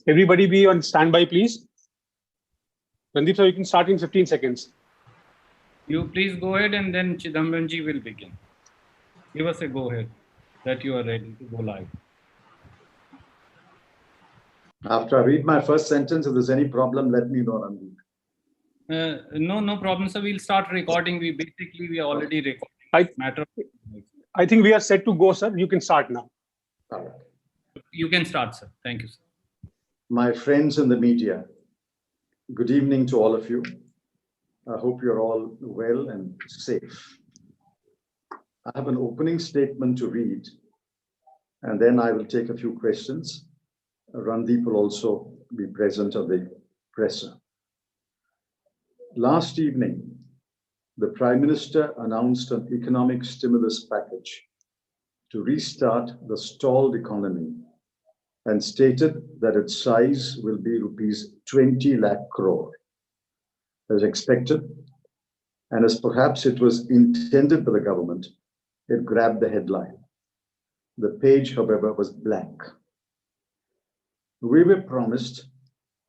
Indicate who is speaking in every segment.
Speaker 1: Everybody be on standby, please. Randeep sir, you can start in 15 seconds.
Speaker 2: You please go ahead and then Chidambaram ji will begin. Give us a go ahead that you are ready to go live.
Speaker 3: After I read my first sentence, if there's any problem, let me know, Randeep.
Speaker 2: No problem, sir. We'll start recording. We are already recording.
Speaker 1: I think we are set to go, sir. You can start now.
Speaker 3: All right.
Speaker 2: You can start, sir. Thank you, sir.
Speaker 3: My friends in the media, good evening to all of you. I hope you're all well and safe. I have an opening statement to read, and then I will take a few questions. Randeep will also be present at the presser. Last evening, the Prime Minister announced an economic stimulus package to restart the stalled economy and stated that its size will be rupees 20 lakh crore. As expected, and as perhaps it was intended by the government, it grabbed the headline. The page, however, was blank. We were promised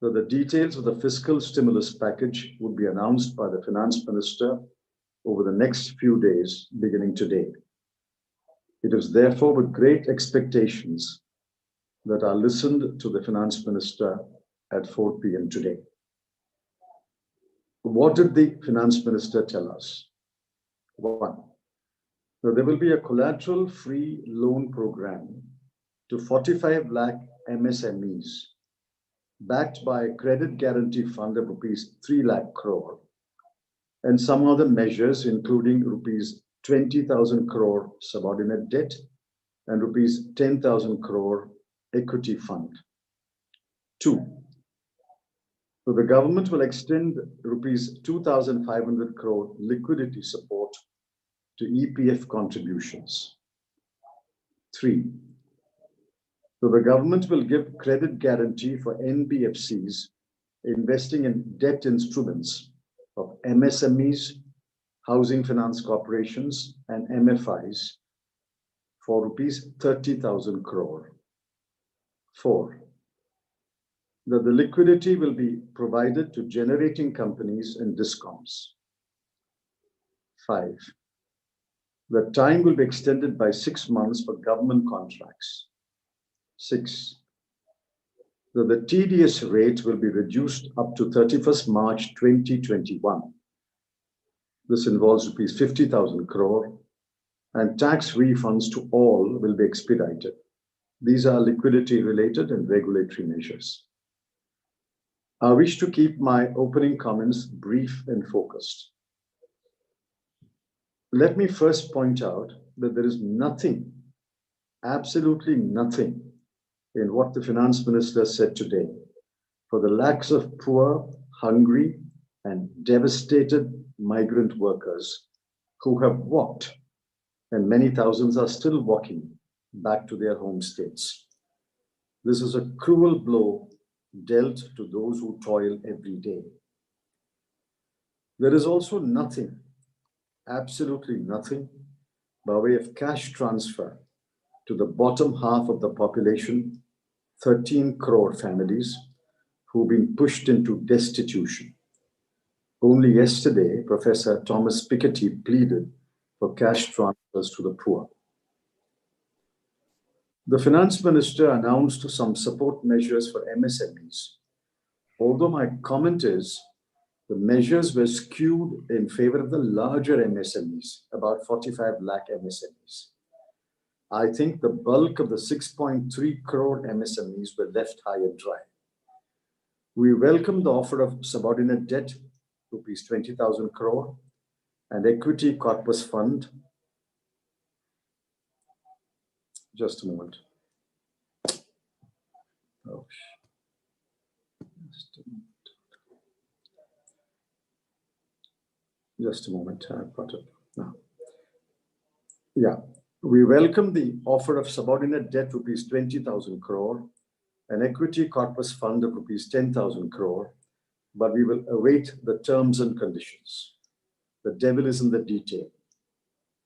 Speaker 3: that the details of the fiscal stimulus package would be announced by the Finance Minister over the next few days, beginning today. It is therefore with great expectations that I listened to the Finance Minister at 4 p.m. today. What did the Finance Minister tell us? One, that there will be a collateral-free loan program to 45 lakh MSMEs, backed by a credit guarantee fund of rupees 3 lakh crore, and some other measures, including rupees 20,000 crore subordinate debt and rupees 10,000 crore equity fund. Two, so the government will extend rupees 2,500 crore liquidity support to EPF contributions. Three, so the government will give credit guarantee for NBFCs investing in debt instruments of MSMEs, housing finance corporations, and MFIs for rupees 30,000 crore. Four, that the liquidity will be provided to generating companies and discoms. Five, the time will be extended by 6 months for government contracts. Six, that the TDS rate will be reduced up to 31st March 2021. This involves rupees 50,000 crore, and tax refunds to all will be expedited. These are liquidity related and regulatory measures. I wish to keep my opening comments brief and focused. Let me first point out that there is nothing, absolutely nothing, in what the Finance Minister said today for the lakhs of poor, hungry, and devastated migrant workers who have walked, and many thousands are still walking back to their home states. This is a cruel blow dealt to those who toil every day. There is also nothing, absolutely nothing, by way of cash transfer to the bottom half of the population, 13 crore families who've been pushed into destitution. Only yesterday, Professor Thomas Piketty pleaded for cash transfers to the poor. The Finance Minister announced some support measures for MSMEs. Although my comment is, the measures were skewed in favor of the larger MSMEs, about 45 lakh MSMEs. I think the bulk of the 6.3 crore MSMEs were left high and dry. We welcome the offer of subordinate debt, rupees 20,000 crore, and equity corpus fund. Just a moment. Oh, just a moment. I've got it now. Yeah, we welcome the offer of subordinate debt rupees 20,000 crore, an equity corpus fund of rupees 10,000 crore, but we will await the terms and conditions. The devil is in the detail.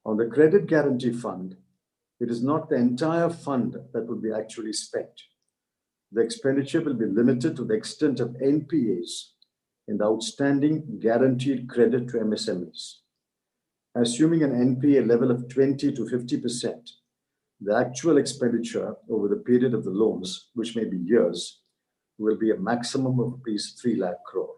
Speaker 3: On the credit guarantee fund, it is not the entire fund that would be actually spent. The expenditure will be limited to the extent of NPAs in the outstanding guaranteed credit to MSMEs. Assuming an NPA level of 20 to 50%, the actual expenditure over the period of the loans, which may be years, will be a maximum of rupees 3 lakh crore.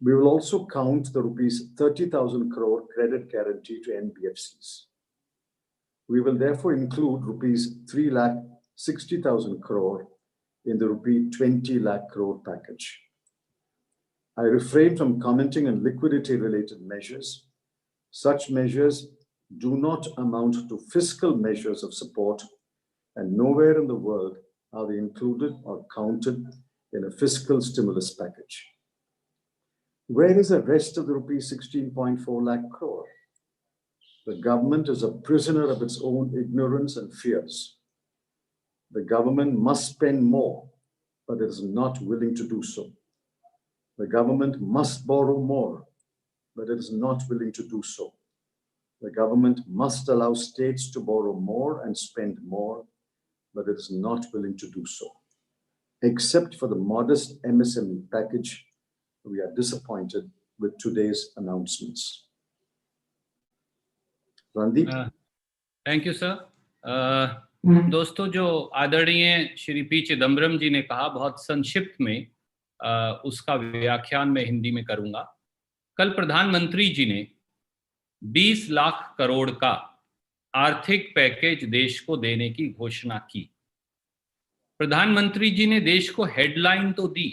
Speaker 3: We will also count the rupees 30,000 crore credit guarantee to NBFCs. We will therefore include rupees 3,60,000 crore in the rupee 20 lakh crore package. I refrain from commenting on liquidity related measures. Such measures do not amount to fiscal measures of support, and nowhere in the world are they included or counted in a fiscal stimulus package. Where is the rest of the rupees 16.4 lakh crore? The government is a prisoner of its own ignorance and fears. The government must spend more, but it is not willing to do so. The government must borrow more, but it is not willing to do so. The government must allow states to borrow more and spend more, but it is not willing to do so. Except for the modest MSME package, we are disappointed with today's announcements. Randeep?
Speaker 2: Thank you sir. दोस्तों, जो आदरणीय Shri P Chidambaram जी ने कहा, बहुत संक्षिप्त में उसका व्याख्यान मैं हिंदी में करूंगा. कल प्रधानमंत्री जी ने 20 लाख करोड़ का आर्थिक पैकेज देश को देने की घोषणा की. प्रधानमंत्री जी ने देश को हेडलाइन तो दी,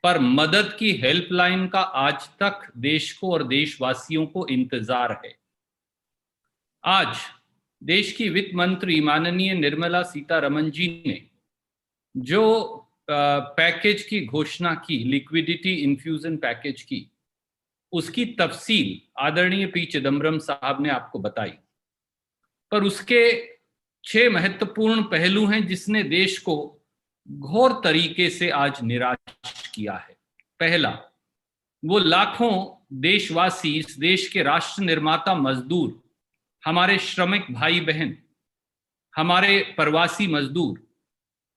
Speaker 2: पर मदद की हेल्पलाइन का आज तक देश को और देशवासियों को इंतजार है. आज देश की वित्त मंत्री माननीय निर्मला सीतारमण जी ने जो पैकेज की घोषणा की, लिक्विडिटी इन्फ्यूजन पैकेज की, उसकी तफसील आदरणीय पी चिदम्बरम साहब ने आपको बताई. पर उसके 6 महत्वपूर्ण पहलू हैं जिसने देश को घोर तरीके से आज निराश किया है. पहला, वो लाखों देशवासी, इस देश के राष्ट्र निर्माता मजदूर, हमारे श्रमिक भाई बहन, हमारे प्रवासी मजदूर,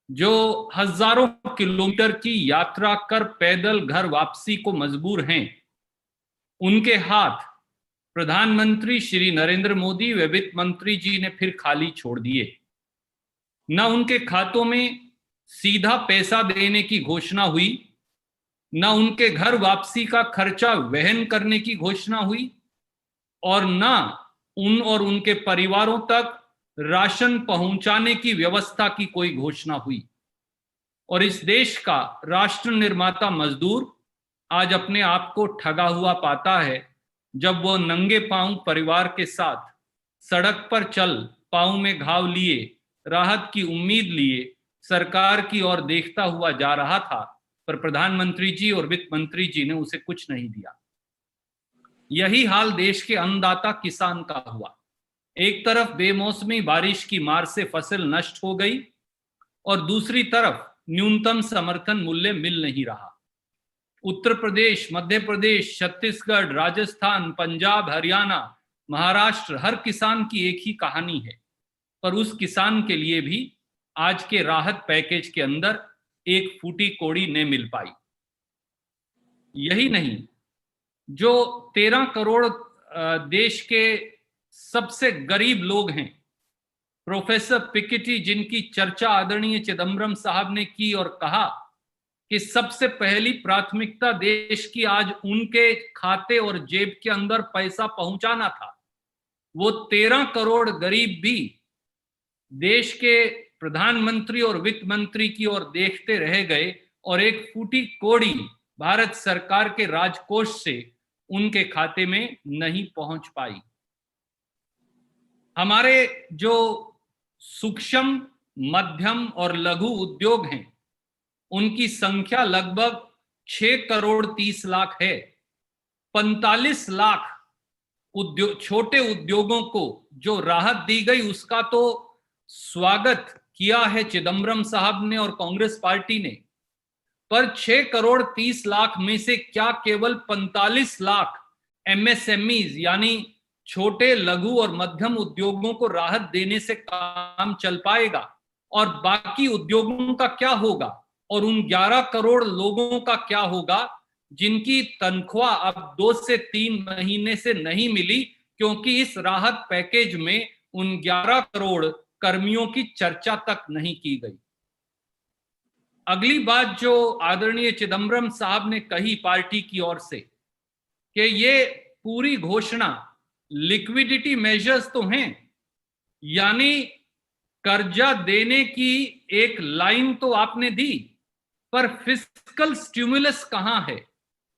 Speaker 2: जो हजारों किलोमीटर की यात्रा कर पैदल घर वापसी को मजबूर हैं, उनके हाथ प्रधानमंत्री श्री नरेंद्र मोदी व वित्त मंत्री जी ने फिर खाली छोड़ दिए. न उनके खातों में सीधा पैसा देने की घोषणा हुई, न उनके घर वापसी का खर्चा वहन करने की घोषणा हुई, और न उन और उनके परिवारों तक राशन पहुंचाने की व्यवस्था की कोई घोषणा हुई. और इस देश का राष्ट्र निर्माता मजदूर आज अपने आप को ठगा हुआ पाता है जब वो नंगे पांव परिवार के साथ सड़क पर चल, पांव में घाव लिए, राहत की उम्मीद लिए सरकार की ओर देखता हुआ जा रहा था, पर प्रधानमंत्री जी और वित्त मंत्री जी ने उसे कुछ नहीं दिया. यही हाल देश के अन्नदाता किसान का हुआ. एक तरफ बेमौसमी बारिश की मार से फसल नष्ट हो गई और दूसरी तरफ न्यूनतम समर्थन मूल्य मिल नहीं रहा. उत्तर प्रदेश, मध्य प्रदेश, छत्तीसगढ़, राजस्थान, पंजाब, हरियाणा, महाराष्ट्र, हर किसान की एक ही कहानी है. पर उस किसान के लिए भी आज के राहत पैकेज के अंदर एक फूटी कोड़ी न मिल पाई. यही नहीं, जो 13 करोड़ देश के सबसे गरीब लोग हैं, प्रोफेसर पिकेटी, जिनकी चर्चा आदरणीय चिदम्बरम साहब ने की और कहा कि सबसे पहली प्राथमिकता देश की आज उनके खाते और जेब के अंदर पैसा पहुंचाना था, वो 13 करोड़ गरीब भी देश के प्रधानमंत्री और वित्त मंत्री की ओर देखते रह गए और एक फूटी कोड़ी भारत सरकार के राजकोष से उनके खाते में नहीं पहुंच पाई. हमारे जो सूक्ष्म, मध्यम और लघु उद्योग हैं, उनकी संख्या लगभग 6 करोड़ 30 लाख है. 45 लाख छोटे उद्योगों को जो राहत दी गई, उसका तो स्वागत किया है चिदम्बरम साहब ने और कांग्रेस पार्टी ने, पर 6 करोड़ 30 लाख में से क्या केवल 45 लाख एमएसएमईज यानी छोटे, लघु और मध्यम उद्योगों को राहत देने से काम चल पाएगा? और बाकी उद्योगों का क्या होगा, और उन 11 करोड़ लोगों का क्या होगा जिनकी तनख्वाह अब 2 से 3 महीने से नहीं मिली, क्योंकि इस राहत पैकेज में उन 11 करोड़ कर्मियों की चर्चा तक नहीं की गई। अगली बात जो आदरणीय चिदम्बरम साहब ने कही पार्टी की ओर से कि ये पूरी घोषणा लिक्विडिटी मेजर्स तो हैं, यानी कर्जा देने की एक लाइन तो आपने दी, पर फिस्कल स्टिमुलस कहां है,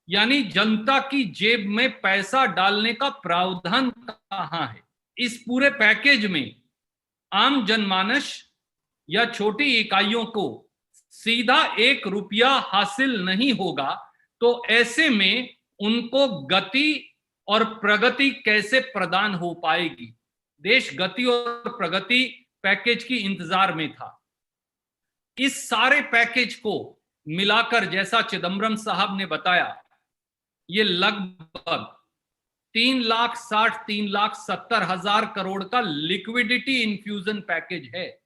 Speaker 2: यानी जनता की जेब में पैसा डालने का प्रावधान कहां है। इस पूरे पैकेज में आम जनमानस या छोटी इकाइयों को सीधा 1 रुपया हासिल नहीं होगा, तो ऐसे में उनको गति और प्रगति कैसे प्रदान हो पाएगी। देश गति और प्रगति पैकेज की इंतजार में था। इस सारे पैकेज को मिलाकर जैसा चिदम्बरम साहब ने बताया, ये लगभग 3,60,3,70,000 करोड़ का लिक्विडिटी इन्फ्यूजन पैकेज है,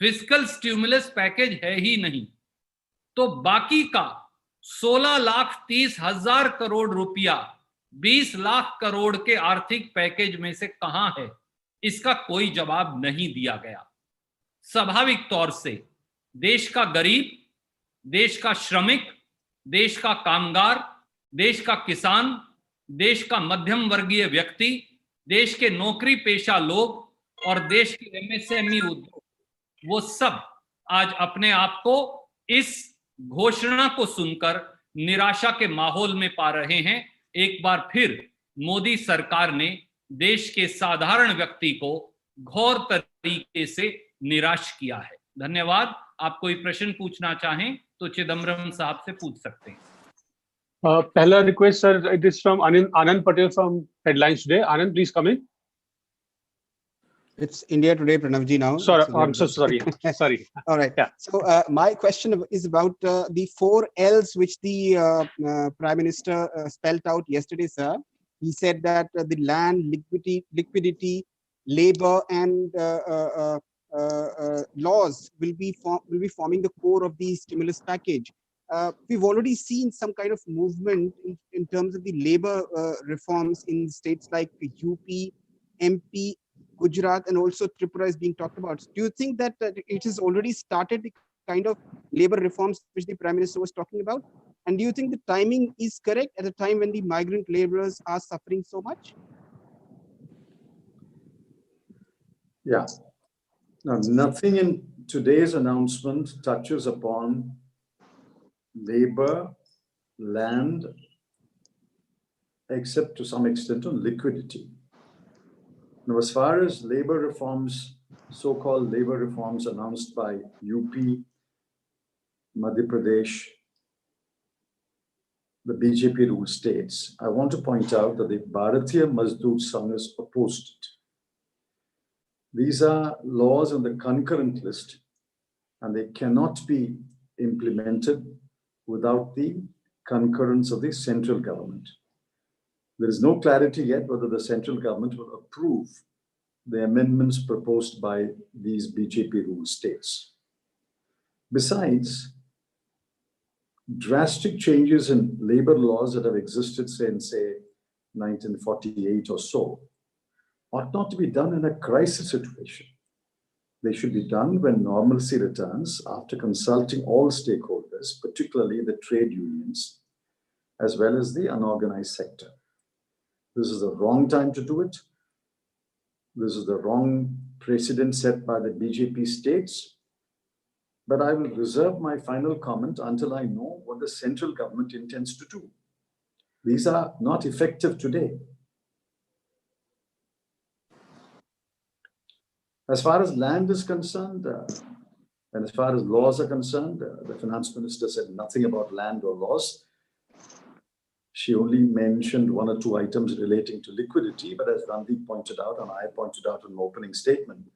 Speaker 2: फिस्कल स्टिमुलस पैकेज है ही नहीं। तो बाकी का 16,30,000 करोड़ रुपया 20 लाख करोड़ के आर्थिक पैकेज में से कहां है, इसका कोई जवाब नहीं दिया गया। स्वाभाविक तौर से देश का गरीब, देश का श्रमिक, देश का कामगार, देश का किसान, देश का मध्यम वर्गीय व्यक्ति, देश के नौकरी पेशा लोग और देश के एमएसएमई उद्योग, वो सब आज अपने आप को इस घोषणा को सुनकर निराशा के माहौल में पा रहे हैं। एक बार फिर मोदी सरकार ने देश के साधारण व्यक्ति को घोर तरीके से निराश किया है। धन्यवाद। आप कोई प्रश्न पूछना चाहें तो चिदम्बरम साहब से पूछ सकते हैं।
Speaker 1: पहला request sir, it is from Anand Patel from headlines today. Anand, please come in.
Speaker 4: It's India Today, Pranavji, now.
Speaker 1: Sorry, I'm so sorry. Sorry.
Speaker 4: All right.
Speaker 1: Yeah.
Speaker 4: So my question is about the 4 L's which the Prime Minister spelled out yesterday, sir. He said that the land, liquidity, labor, and laws will be forming the core of the stimulus package. We've already seen some kind of movement in terms of the labor reforms in states like UP, MP, Gujarat, and also Tripura is being talked about. Do you think that it has already started the kind of labor reforms which the Prime Minister was talking about? And do you think the timing is correct at a time when the migrant laborers are suffering so much?
Speaker 3: Yeah. Now, nothing in today's announcement touches upon labor, land, except to some extent on liquidity. Now, as far as labor reforms, so-called labor reforms announced by UP, Madhya Pradesh, the BJP-ruled states, I want to point out that the Bharatiya Mazdoor Sangh is opposed it. These are laws on the concurrent list, and they cannot be implemented without the concurrence of the central government. There is no clarity yet whether the central government will approve the amendments proposed by these BJP-ruled states. Besides, drastic changes in labor laws that have existed since, say, 1948 or so, ought not to be done in a crisis situation. They should be done when normalcy returns after consulting all stakeholders, particularly the trade unions, as well as the unorganized sector. This is the wrong time to do it. This is the wrong precedent set by the BJP states. But I will reserve my final comment until I know what the central government intends to do. These are not effective today. As far as land is concerned, and as far as laws are concerned, the finance minister said nothing about land or laws. She only mentioned 1 or 2 items relating to liquidity, but as Randeep pointed out, and I pointed out in my opening statement,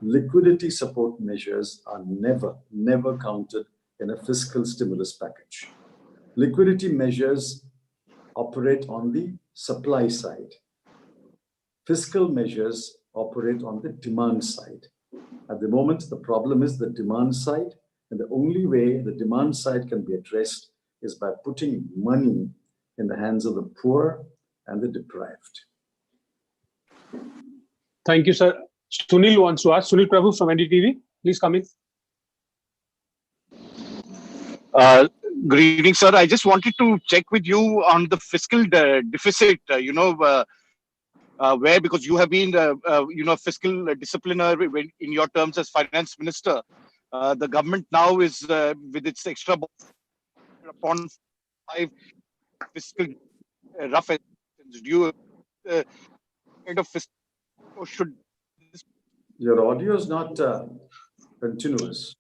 Speaker 3: liquidity support measures are never counted in a fiscal stimulus package. Liquidity measures operate on the supply side. Fiscal measures operate on the demand side. At the moment, the problem is the demand side, and the only way the demand side can be addressed is by putting money in the hands of the poor and the deprived.
Speaker 1: Thank you, sir. Sunil wants to ask. Sunil Prabhu from NDTV, please come in.
Speaker 5: Good evening, sir. I just wanted to check with you on the fiscal deficit, where, because you have been, fiscal discipliner in your terms as finance minister, the government now is with its extra upon 5 fiscal rough estimates. Do you kind of fiscal, or should this?
Speaker 3: Your audio is not continuous.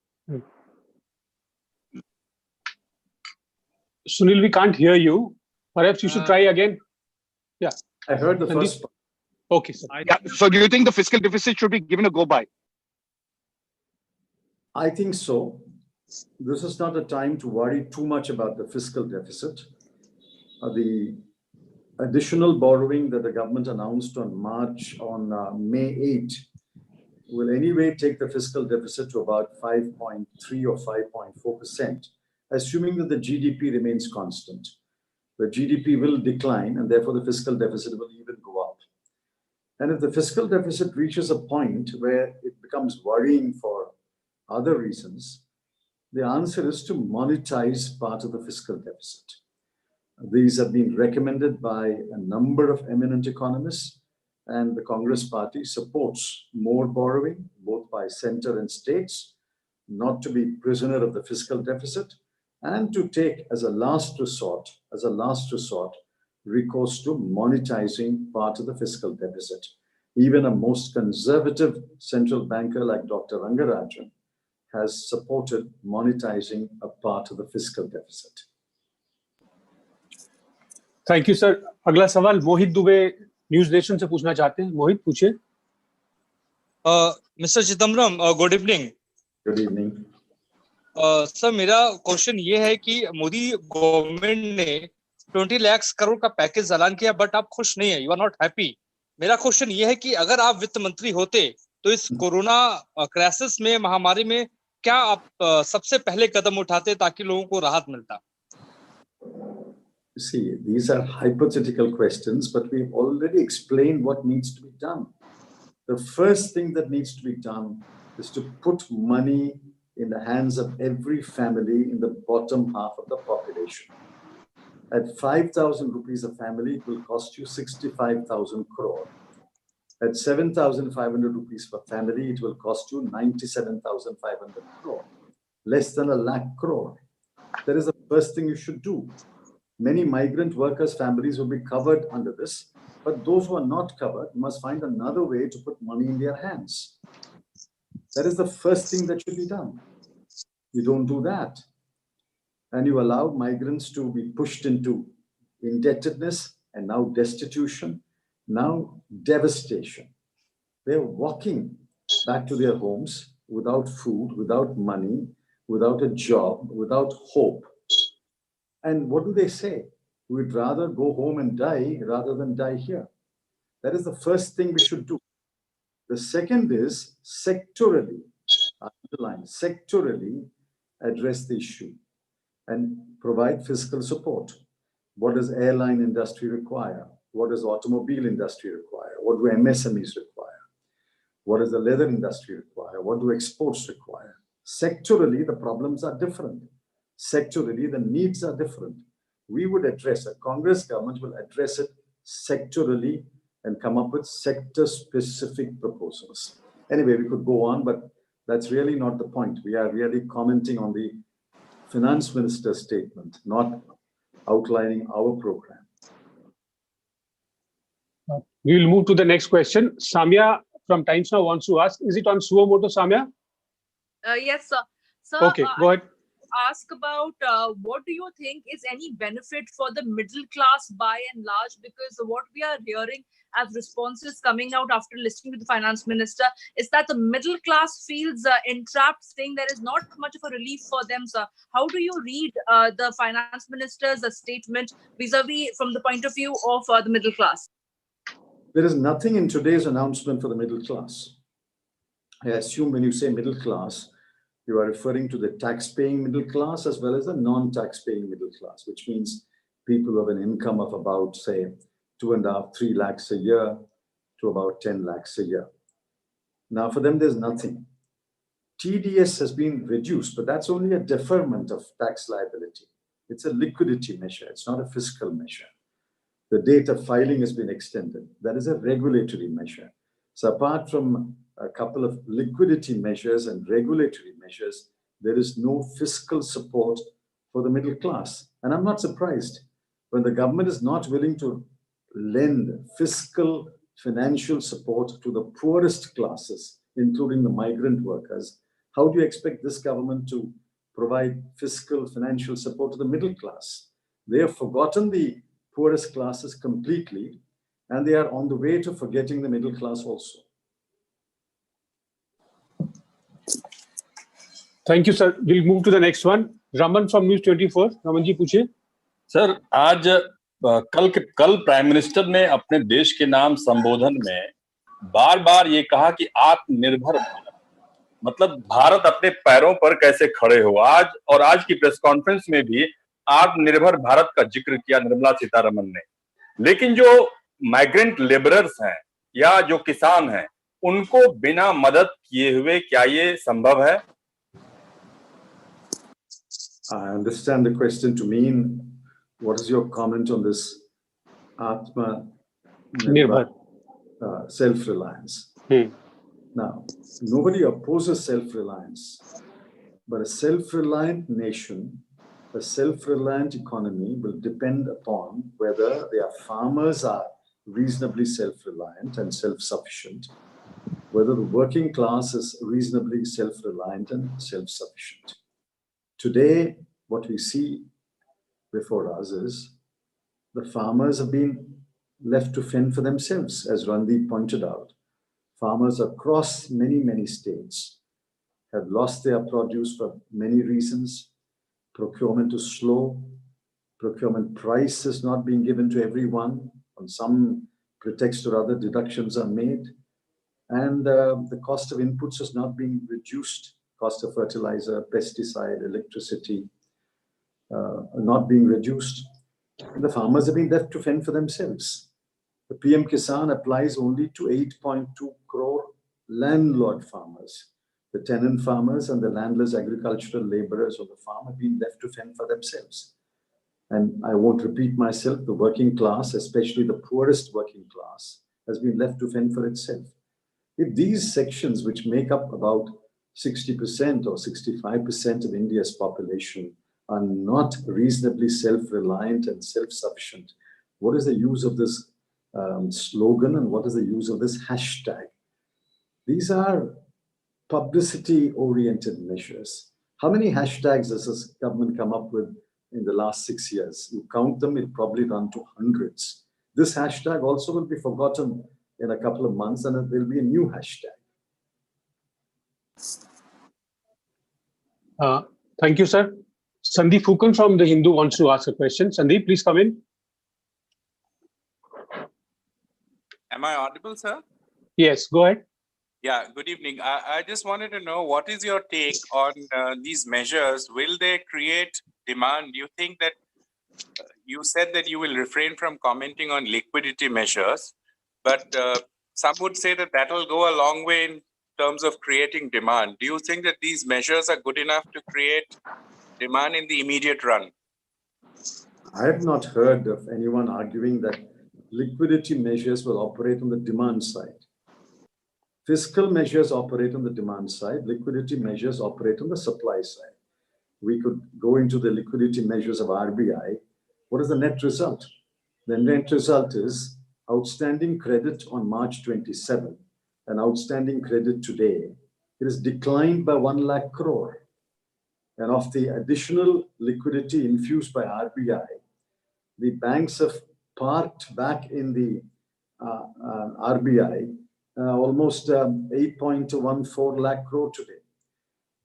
Speaker 1: Sunil, we can't hear you. Perhaps you should try again. Yeah.
Speaker 3: I heard the
Speaker 1: Sandeep?
Speaker 3: first part.
Speaker 1: Okay, sir.
Speaker 5: Yeah. So do you think the fiscal deficit should be given a go by?
Speaker 3: I think so. This is not a time to worry too much about the fiscal deficit. The additional borrowing that the government announced on May 8 will anyway take the fiscal deficit to about 5.3 or 5.4%, assuming that the GDP remains constant. The GDP will decline, and therefore the fiscal deficit will even go up. And if the fiscal deficit reaches a point where it becomes worrying for other reasons, the answer is to monetize part of the fiscal deficit. These have been recommended by a number of eminent economists, and the Congress party supports more borrowing, both by center and states, not to be prisoner of the fiscal deficit, and to take as a last resort, recourse to monetizing part of the fiscal deficit. Even a most conservative central banker like Dr. Rangarajan has supported monetizing a part of the fiscal deficit.
Speaker 1: Thank you, sir. अगला सवाल मोहित Dubey news nation से पूछना चाहते हैं. मोहित पूछिए.
Speaker 6: Mr. Chidambaram, good evening.
Speaker 3: Good evening.
Speaker 6: Sir, मेरा question ये है कि मोदी गवर्नमेंट ने 20 लाख करोड़ का पैकेज ऐलान किया, बट आप खुश नहीं है, यू आर नॉट हैप्पी. मेरा क्वेश्चन ये है कि अगर आप वित्त मंत्री होते तो इस कोरोना क्राइसिस में, महामारी में, क्या आप सबसे पहले कदम उठाते ताकि लोगों को राहत मिलता?
Speaker 3: See, these are hypothetical questions, but we've already explained what needs to be done. The first thing that needs to be done is to put money in the hands of every family in the bottom half of the population. At 5,000 rupees a family, it will cost you 65,000 crore. At 7,500 rupees per family, it will cost you 97,500 crore. Less than a lakh crore. That is the first thing you should do. Many migrant workers' families will be covered under this, but those who are not covered must find another way to put money in their hands. That is the first thing that should be done. You don't do that, and you allow migrants to be pushed into indebtedness and now destitution, now devastation. They're walking back to their homes without food, without money, without a job, without hope. And what do they say? We'd rather go home and die rather than die here. That is the first thing we should do. The second is sectorally, underline, sectorally address the issue and provide fiscal support. What does airline industry require? What does automobile industry require? What do MSMEs require? What does the leather industry require? What do exports require? Sectorally, the problems are different. Sectorally, the needs are different. We would address, a Congress government will address it sectorally and come up with sector-specific proposals. Anyway, we could go on, but that's really not the point. We are really commenting on the finance minister's statement, not outlining our program.
Speaker 1: We will move to the next question. Samya from Times Now wants to ask, is it on suo motu, Samya?
Speaker 7: Yes, sir. Sir,
Speaker 1: Okay, go ahead.
Speaker 7: ask about what do you think is any benefit for the middle class by and large, because what we are hearing as responses coming out after listening to the finance minister is that the middle class feels entrapped, saying there is not much of a relief for them, sir. How do you read the finance minister's statement vis-a-vis from the point of view of the middle class?
Speaker 3: There is nothing in today's announcement for the middle class. I assume when you say middle class, you are referring to the tax-paying middle class as well as the non-tax-paying middle class, which means people who have an income of about, say, 2.5, 3 lakhs a year to about 10 lakhs a year. Now, for them, there's nothing. TDS has been reduced, but that's only a deferment of tax liability. It's a liquidity measure. It's not a fiscal measure. The date of filing has been extended. That is a regulatory measure. So apart from a couple of liquidity measures and regulatory measures, there is no fiscal support for the middle class. And I'm not surprised when the government is not willing to lend fiscal financial support to the poorest classes, including the migrant workers. How do you expect this government to provide fiscal financial support to the middle class? They have forgotten the poorest classes completely, and they are on the way to forgetting the middle class also.
Speaker 1: Thank you, sir. We'll move to the next one. Raman from News 24. Raman ji, पूछिए.
Speaker 8: Sir, आज कल prime minister ने अपने देश के नाम संबोधन में बार बार ये कहा कि आत्मनिर्भर भारत, मतलब भारत अपने पैरों पर कैसे खड़े हो. आज की प्रेस कॉन्फ्रेंस में भी आत्मनिर्भर भारत का जिक्र किया निर्मला सीतारमण ने. लेकिन जो माइग्रेंट लेबरर्स हैं या जो किसान हैं, उनको बिना मदद किए हुए क्या ये संभव है?
Speaker 3: I understand the question to mean, what is your comment on this Atma self-reliance? Now, nobody opposes self-reliance, but a self-reliant nation, a self-reliant economy will depend upon whether their farmers are reasonably self-reliant and self-sufficient, whether the working class is reasonably self-reliant and self-sufficient. Today, what we see before us is the farmers have been left to fend for themselves, as Randeep pointed out. Farmers across many states have lost their produce for many reasons. Procurement is slow. Procurement price is not being given to everyone. On some pretext or other, deductions are made. And the cost of inputs is not being reduced. Cost of fertilizer, pesticide, electricity not being reduced. And the farmers have been left to fend for themselves. The PM Kisan applies only to 8.2 crore landlord farmers. The tenant farmers and the landless agricultural laborers of the farm have been left to fend for themselves. And I won't repeat myself, the working class, especially the poorest working class, has been left to fend for itself. If these sections, which make up about 60% or 65% of India's population, are not reasonably self-reliant and self-sufficient, what is the use of this slogan and what is the use of this hashtag? These are publicity-oriented measures. How many hashtags has this government come up with in the last 6 years? You count them, it'll probably run to hundreds. This hashtag also will be forgotten in a couple of months, and there will be a new hashtag.
Speaker 1: Thank you, sir. Sandeep Fukan from The Hindu wants to ask a question. Sandeep, please come in.
Speaker 9: Am I audible, sir?
Speaker 1: Yes, go ahead.
Speaker 9: Yeah, good evening. I just wanted to know, what is your take on these measures? Will they create demand? Do you think that you said that you will refrain from commenting on liquidity measures, but some would say that that will go a long way in terms of creating demand. Do you think that these measures are good enough to create demand in the immediate run?
Speaker 3: I have not heard of anyone arguing that liquidity measures will operate on the demand side. Fiscal measures operate on the demand side, liquidity measures operate on the supply side. We could go into the liquidity measures of RBI. What is the net result? The net result is outstanding credit on March 27 and outstanding credit today. It is declined by 1 lakh crore. And of the additional liquidity infused by RBI, the banks have parked back in the RBI almost 8.14 lakh crore today.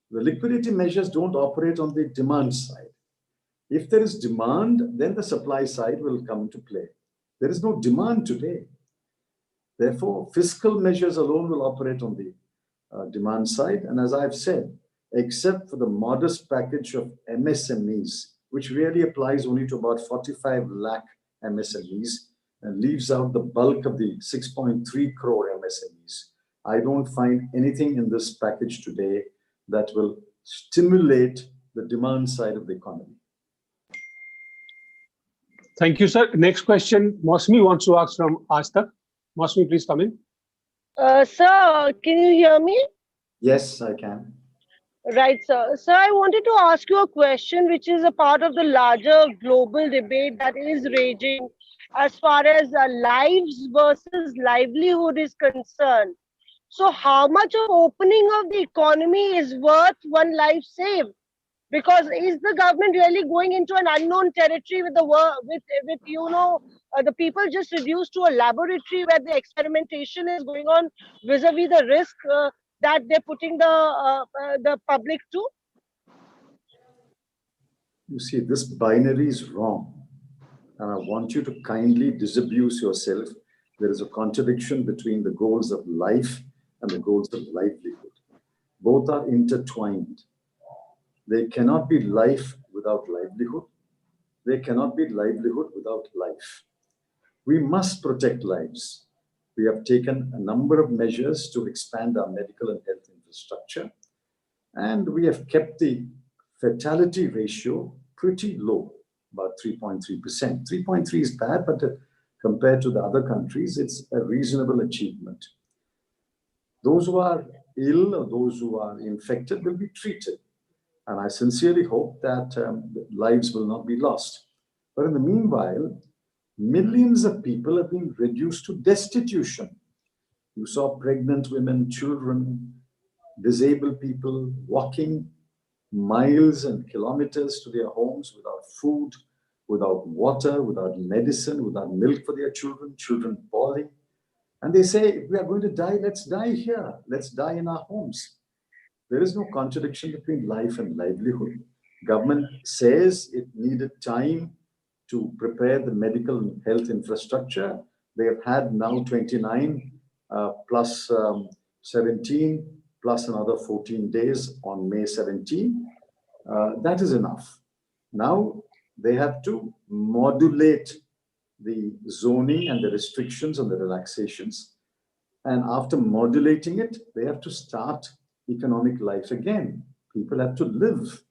Speaker 3: The liquidity measures don't operate on the demand side. If there is demand, then the supply side will come into play. There is no demand today. Therefore, fiscal measures alone will operate on the demand side. And as I've said, except for the modest package of MSMEs, which really applies only to about 45 lakh MSMEs and leaves out the bulk of the 6.3 crore MSMEs, I don't find anything in this package today that will stimulate the demand side of the economy.
Speaker 1: Thank you, sir. Next question, Mosmi wants to ask from AICC. Mosmi, please come in.
Speaker 10: Sir, can you hear me?
Speaker 3: Yes, I can.
Speaker 10: Right, sir. Sir, I wanted to ask you a question which is a part of the larger global debate that is raging as far as lives versus livelihood is concerned. So how much of opening of the economy is worth one life saved? Because is the government really going into an unknown territory with the people just reduced to a laboratory where the experimentation is going on vis-a-vis the risk that they're putting the public to?
Speaker 3: You see, this binary is wrong. And I want you to kindly disabuse yourself. There is a contradiction between the goals of life and the goals of livelihood. Both are intertwined. There cannot be life without livelihood. There cannot be livelihood without life. We must protect lives. We have taken a number of measures to expand our medical and health infrastructure. And we have kept the fatality ratio pretty low, about 3.3%. 3.3 is bad, but compared to the other countries, it's a reasonable achievement. Those who are ill or those who are infected will be treated. And I sincerely hope that lives will not be lost. But in the meanwhile, millions of people have been reduced to destitution. You saw pregnant women, children, disabled people walking miles and kilometers to their homes without food, without water, without medicine, without milk for their children, children bawling. And they say, if we are going to die, let's die here. Let's die in our homes. There is no contradiction between life and livelihood. Government says it needed time to prepare the medical and health infrastructure. They have had now 29 plus 17 plus another 14 days on May 17. That is enough. Now they have to modulate the zoning and the restrictions and the relaxations. And after modulating it, they have to start economic life again. People have to live.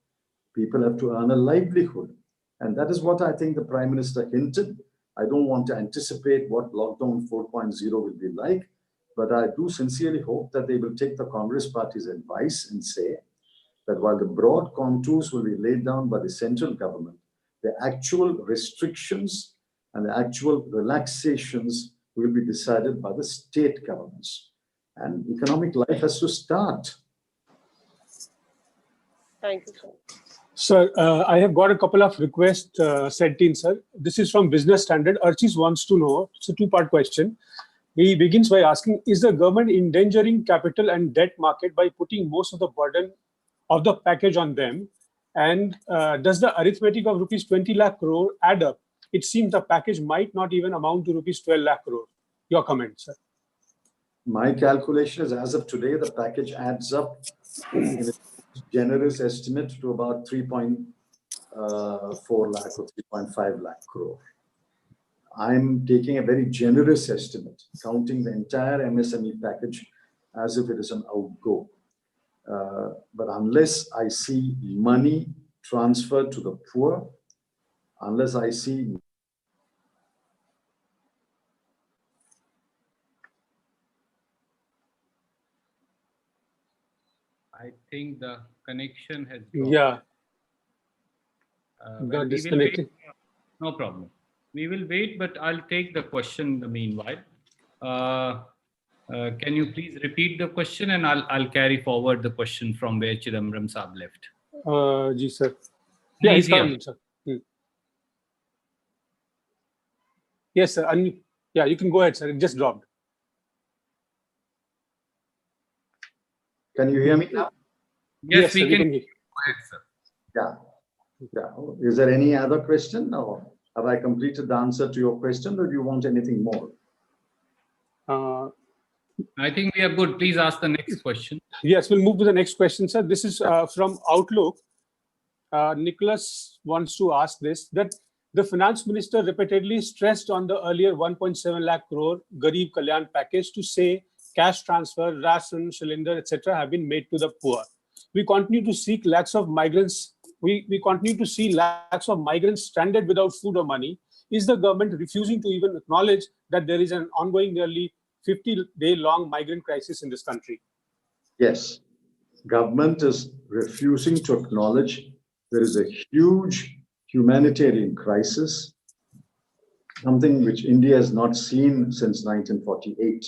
Speaker 3: People have to earn a livelihood. And that is what I think the Prime Minister hinted. I don't want to anticipate what lockdown 4.0 will be like, but I do sincerely hope that they will take the Congress Party's advice and say that while the broad contours will be laid down by the central government, the actual restrictions and the actual relaxations will be decided by the state governments. And economic life has to start.
Speaker 10: Thank you, sir.
Speaker 1: Sir, I have got a couple of requests sent in, sir. This is from Business Standard. Archis wants to know, it's a two-part question. He begins by asking, is the government endangering capital and debt market by putting most of the burden of the package on them? And does the arithmetic of rupees 20 lakh crore add up? It seems the package might not even amount to rupees 12 lakh crore. Your comment, sir.
Speaker 3: My calculation is, as of today, the package adds up in a generous estimate to about 3.4 lakh or 3.5 lakh crore. I'm taking a very generous estimate, counting the entire MSME package as if it is an outgo. But unless I see money transferred to the poor, unless I see
Speaker 2: I think the connection has dropped.
Speaker 1: Yeah.
Speaker 2: Well,
Speaker 1: Got disconnected.
Speaker 2: No problem. We will wait, but I'll take the question in the meanwhile. Can you please repeat the question, and I'll carry forward the question from where Chidambaram Saab left.
Speaker 1: Ji, sir. Yeah,
Speaker 2: He's
Speaker 1: he's
Speaker 2: here.
Speaker 1: coming, sir. Yes, sir. Yeah, you can go ahead, sir. It just dropped.
Speaker 3: Can you hear me now?
Speaker 2: Yes,
Speaker 1: sir,
Speaker 2: we can.
Speaker 1: hear.
Speaker 2: Go ahead, sir.
Speaker 3: Yeah. Is there any other question, or have I completed the answer to your question, or do you want anything more?
Speaker 2: I think we are good. Please ask the next question.
Speaker 1: Yes, we'll move to the next question, sir. This is from Outlook. Nicholas wants to ask this, that the finance minister repeatedly stressed on the earlier 1.7 lakh crore Garib Kalyan package to say cash transfer, ration, cylinder, etc. have been made to the poor. We continue to see lakhs of migrants. We continue to see lakhs of migrants stranded without food or money. Is the government refusing to even acknowledge that there is an ongoing nearly 50-day-long migrant crisis in this country?
Speaker 3: Yes, government is refusing to acknowledge there is a huge humanitarian crisis, something which India has not seen since 1948.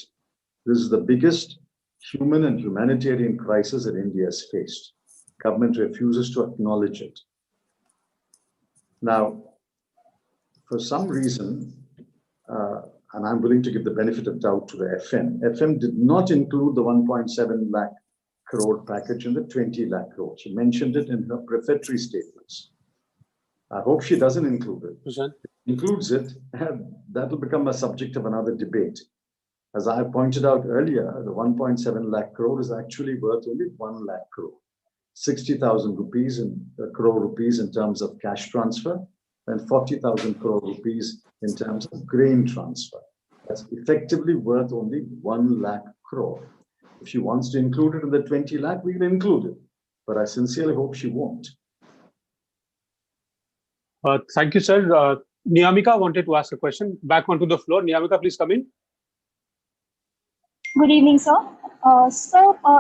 Speaker 3: This is the biggest human and humanitarian crisis that India has faced. Government refuses to acknowledge it. Now, for some reason, and I'm willing to give the benefit of doubt to the FM. FM did not include the 1.7 lakh crore package in the 20 lakh crore. She mentioned it in her prefatory statements. I hope she doesn't include it. If she includes it, that will become a subject of another debate. As I pointed out earlier, the 1.7 lakh crore is actually worth only 1 lakh crore. 60,000 rupees and crore rupees in terms of cash transfer, and 40,000 crore rupees in terms of grain transfer. That's effectively worth only 1 lakh crore. If she wants to include it in the 20 lakh, we can include it. But I sincerely hope she won't.
Speaker 1: Thank you, sir. Niyamika wanted to ask a question. Back onto the floor. Niyamika, please come in.
Speaker 11: Good evening, sir.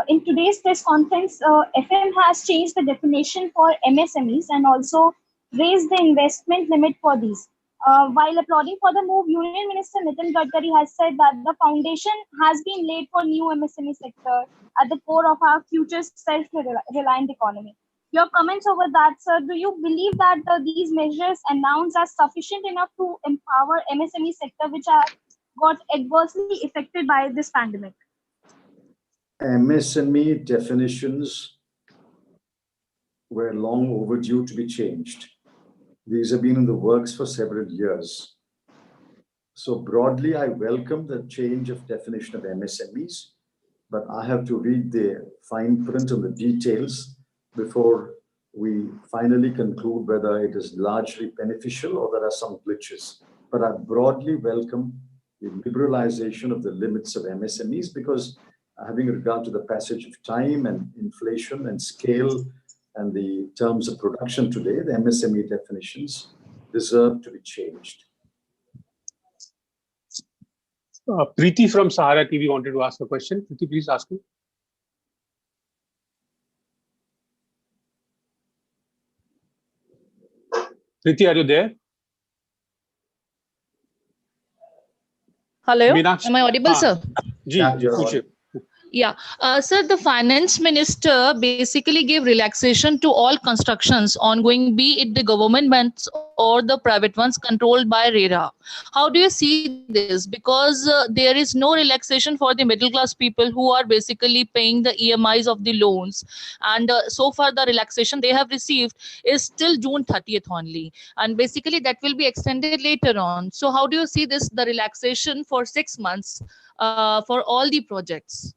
Speaker 11: In today's press conference, FM has changed the definition for MSMEs and also raised the investment limit for these. While applauding for the move, Union Minister Nitin Gadkari has said that the foundation has been laid for new MSME sector at the core of our future self-reliant economy. Your comments over that, sir, do you believe that these measures announced are sufficient enough to empower MSME sector which are got adversely affected by this pandemic?
Speaker 3: MSME definitions were long overdue to be changed. These have been in the works for several years. So broadly, I welcome the change of definition of MSMEs, but I have to read the fine print on the details before we finally conclude whether it is largely beneficial or there are some glitches. But I broadly welcome the liberalization of the limits of MSMEs because having regard to the passage of time and inflation and scale and the terms of production today, the MSME definitions deserve to be changed.
Speaker 1: Preeti from Sahara TV wanted to ask a question. Preeti, please ask me. Preeti, are you there?
Speaker 12: Hello,
Speaker 1: Meenakshi.
Speaker 12: am I audible, sir? Yeah, sir, the finance minister basically gave relaxation to all constructions ongoing, be it the government ones or the private ones controlled by RERA. How do you see this? Because there is no relaxation for the middle class people who are basically paying the EMIs of the loans. And so far the relaxation they have received is till June 30th only. And basically that will be extended later on. So how do you see this, the relaxation for 6 months for all the projects?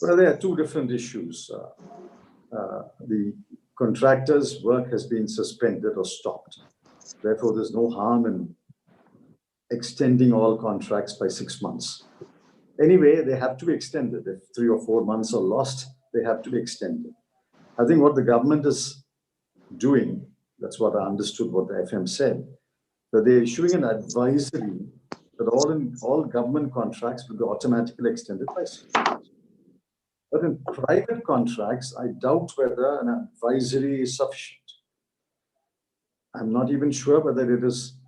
Speaker 3: Well, there are two different issues. The contractor's work has been suspended or stopped. Therefore, there's no harm in extending all contracts by 6 months. Anyway, they have to be extended. If 3 or 4 months are lost, they have to be extended. I think what the government is doing, that's what I understood what the FM said, that they're issuing an advisory that all government contracts will be automatically extended by 6 months. But in private contracts, I doubt whether an advisory is sufficient. I'm not even sure whether it is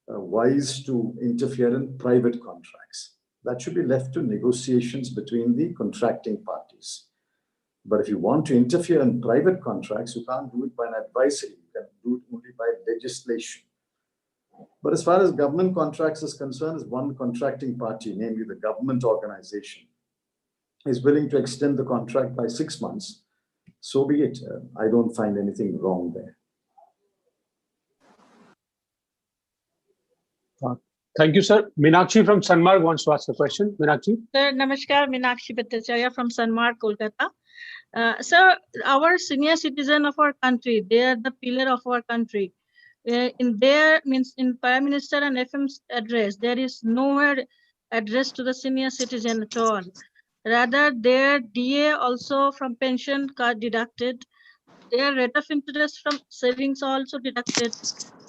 Speaker 3: wise to interfere in private contracts. That should be left to negotiations between the contracting parties. But if you want to interfere in private contracts, you can't do it by an advisory. You can do it only by legislation. But as far as government contracts is concerned, as one contracting party, namely the government organization, is willing to extend the contract by 6 months, so be it. I don't find anything wrong there.
Speaker 1: Thank you, sir. Meenakshi from Sanmarg wants to ask a question. Meenakshi.
Speaker 13: Sir, Namaskar, Meenakshi Bhattacharya from Sanmarg, Kolkata. Sir, our senior citizen of our country, they are the pillar of our country. In Prime Minister and FM's address, there is nowhere address to the senior citizen at all. Rather, their DA also from pension card deducted, their rate of interest from savings also deducted,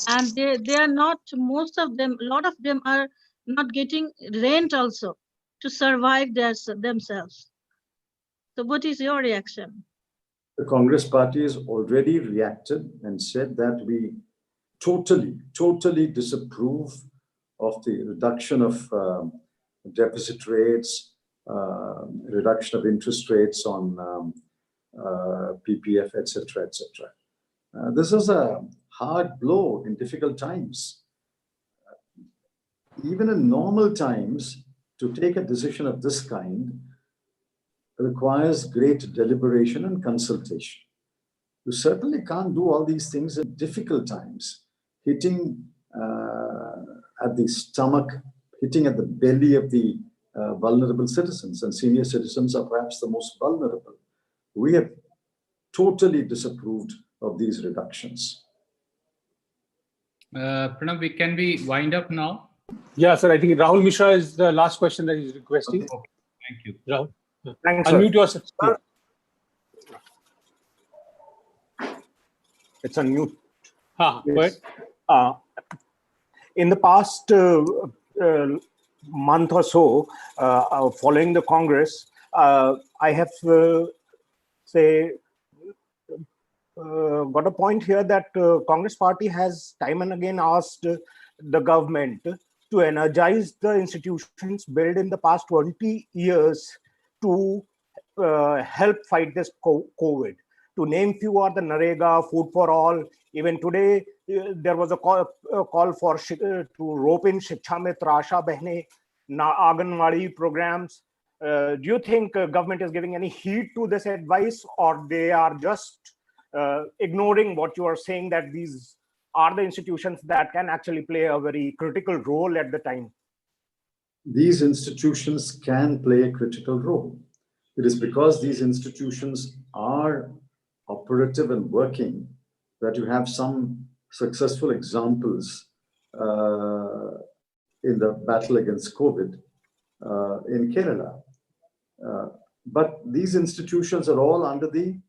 Speaker 13: and they are not, most of them, a lot of them are not getting rent also to survive themselves. So what is your reaction?
Speaker 3: The Congress party has already reacted and said that we totally disapprove of the reduction of deficit rates, reduction of interest rates on PPF, etc., etc. This is a hard blow in difficult times. Even in normal times, to take a decision of this kind requires great deliberation and consultation. You certainly can't do all these things in difficult times, hitting at the stomach, hitting at the belly of the vulnerable citizens, and senior citizens are perhaps the most vulnerable. We have totally disapproved of these reductions.
Speaker 2: Pranav, can we wind up now?
Speaker 1: Yeah, sir. I think Rahul Mishra is the last question that he's requesting.
Speaker 2: Okay. Thank you.
Speaker 1: Rahul.
Speaker 14: Thanks,
Speaker 1: Unmute yourself.
Speaker 14: Sir. It's unmute.
Speaker 1: Yes.
Speaker 14: In the past month or so, following the Congress, I have got a point here that Congress party has time and again asked the government to energize the institutions built in the past 20 years to help fight this COVID. To name few are the Narega, Food for All. Even today, there was a call for to rope in Shiksha Mitra, Asha Behne, Anganwadi programs. Do you think government is giving any heed to this advice, or they are just ignoring what you are saying, that these are the institutions that can actually play a very critical role at the time?
Speaker 3: These institutions can play a critical role. It is because these institutions are operative and working that you have some successful examples in the battle against COVID in Kerala. But these institutions are all under the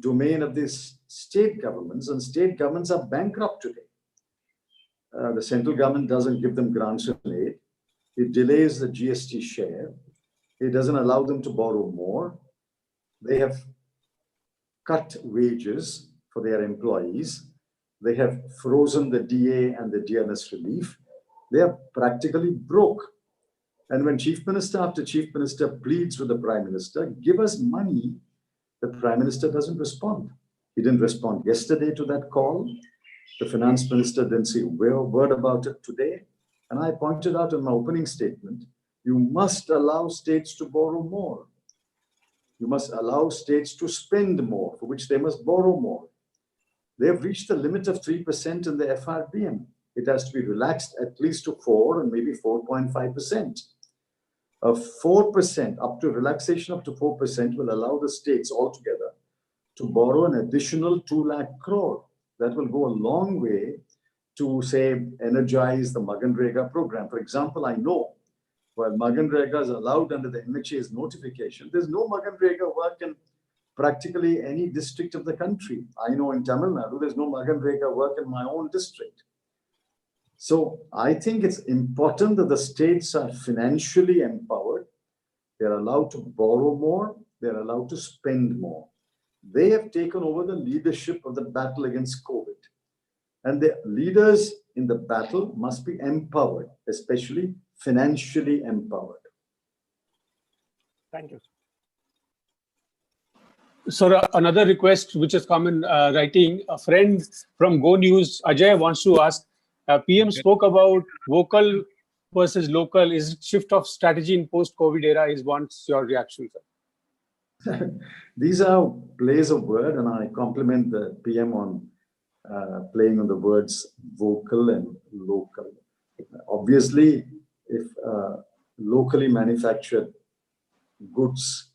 Speaker 3: domain of these state governments, and state governments are bankrupt today. The central government doesn't give them grants and aid. It delays the GST share. It doesn't allow them to borrow more. They have cut wages for their employees. They have frozen the DA and the DNS relief. They are practically broke. And when Chief Minister after Chief Minister pleads with the Prime Minister, give us money, the Prime Minister doesn't respond. He didn't respond yesterday to that call. The Finance Minister didn't say a word about it today. And I pointed out in my opening statement, you must allow states to borrow more. You must allow states to spend more, for which they must borrow more. They have reached the limit of 3% in the FRBM. It has to be relaxed at least to 4 and maybe 4.5%. 4% up to relaxation up to 4% will allow the states altogether to borrow an additional 2 lakh crore. That will go a long way to, say, energize the Maganrega program. For example, I know while Maganrega is allowed under the MHA's notification, there's no Maganrega work in practically any district of the country. I know in Tamil Nadu, there's no Maganrega work in my own district. So I think it's important that the states are financially empowered. They're allowed to borrow more. They're allowed to spend more. They have taken over the leadership of the battle against COVID. And the leaders in the battle must be empowered, especially financially empowered.
Speaker 14: Thank you.
Speaker 1: Sir, another request which has come in writing, a friend from Go News, Ajay, wants to ask, PM spoke about vocal versus local. Is it shift of strategy in post-COVID era? Is wants your reaction, sir?
Speaker 3: These are plays of word, and I compliment the PM on playing on the words vocal and local. Obviously, if locally manufactured goods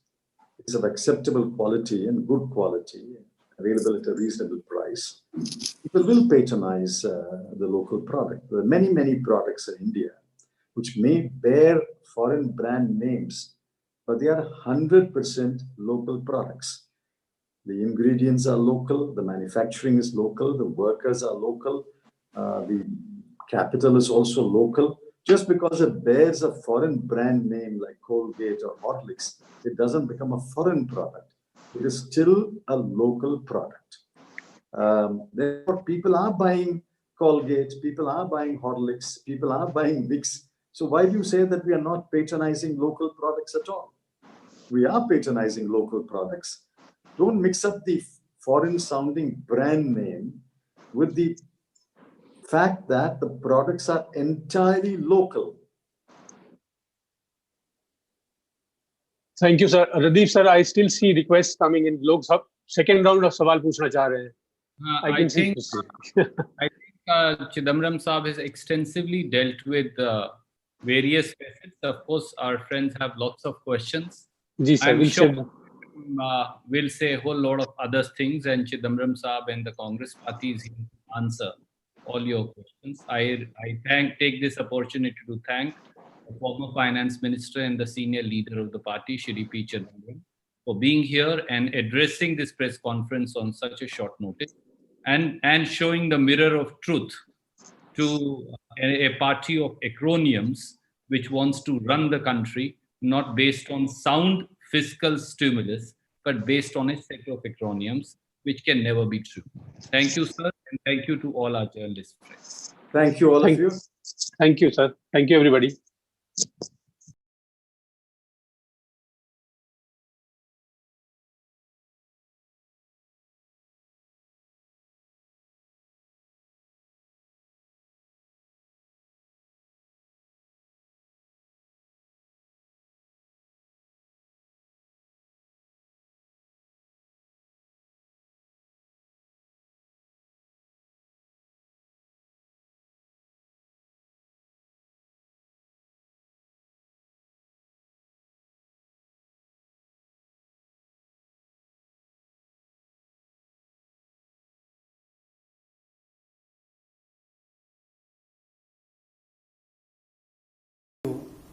Speaker 3: is of acceptable quality and good quality, available at a reasonable price, people will patronize the local product. There are many, many products in India which may bear foreign brand names, but they are 100% local products. The ingredients are local, the manufacturing is local, the workers are local, the capital is also local. Just because it bears a foreign brand name like Colgate or Horlicks, it doesn't become a foreign product. It is still a local product. Therefore, people are buying Colgate, people are buying Horlicks, people are buying Vicks. So why do you say that we are not patronizing local products at all? We are patronizing local products. Don't mix up the foreign sounding brand name with the fact that the products are entirely local.
Speaker 1: Thank you, sir. Radeep, sir, I still see requests coming in. Log sab second round of सवाल पूछना चाह रहे हैं. I think
Speaker 2: Chidambaram Saab has extensively dealt with various facets. Of course, our friends have lots of questions. I'm sure we'll say a whole lot of other things, and Chidambaram Saab and the Congress party is here to answer all your questions. I take this opportunity to thank the former finance minister and the senior leader of the party, Shri P. Chidambaram, for being here and addressing this press conference on such a short notice, and showing the mirror of truth to a party of acronyms which wants to run the country not based on sound fiscal stimulus, but based on a set of acronyms which can never be true. Thank you, sir, and thank you to all our journalist friends.
Speaker 3: Thank you, all of you.
Speaker 1: Thank you, sir. Thank you, everybody.